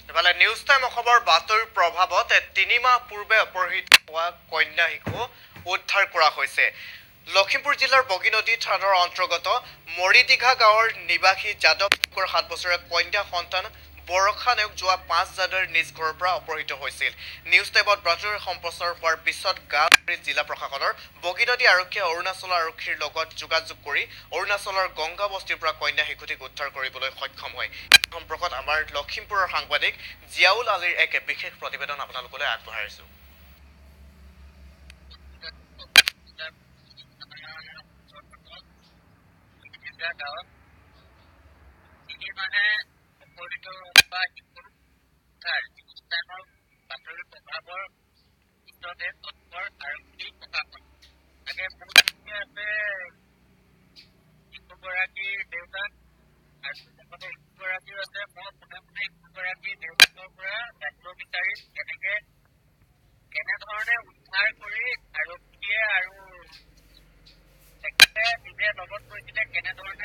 ইফালে news time অসমৰ বাতৰিৰ প্ৰভাৱত ৩ মাহ পূৰ্বে অপহৃত হোৱা কন্যা শিশু উদ্ধাৰ কৰা হৈছে। লখিমপুৰ জিলাৰ বগীনদী থানাৰ অন্তৰ্গত মৰিদিঘা গাঁৱৰ নিবাসী যাদৱ 7 বছৰীয়া কন্যা সন্তান বৰষা নেওগ যোৱা 5 জানুৱাৰীৰ নিজ ঘৰৰ পৰা অপহৃত হৈছিল। নিউজ টাইমত বাতৰি সম্প্ৰচাৰ হোৱাৰ পিছত গাঁৱৰ জিলা প্ৰশাসনৰ বগীনদী আৰক্ষীয়ে অৰুণাচল আৰক্ষীৰ লগত যোগাযোগ কৰি অৰুণাচলৰ গংগা বস্তিৰ পৰা কন্যা শিশুটিক উদ্ধাৰ কৰিবলৈ সক্ষম হয়। এই সম্পৰ্কত আমাৰ লখিমপুৰৰ সাংবাদিক জিয়াউল আলীৰ এক বিশেষ প্ৰতিবেদন আপোনালোকলৈ আগবঢ়াইছো। কেনেধৰণে উদ্ধাৰ কৰি আৰক্ষীয়ে আৰু লগত কৈছিলে কেনেধৰণে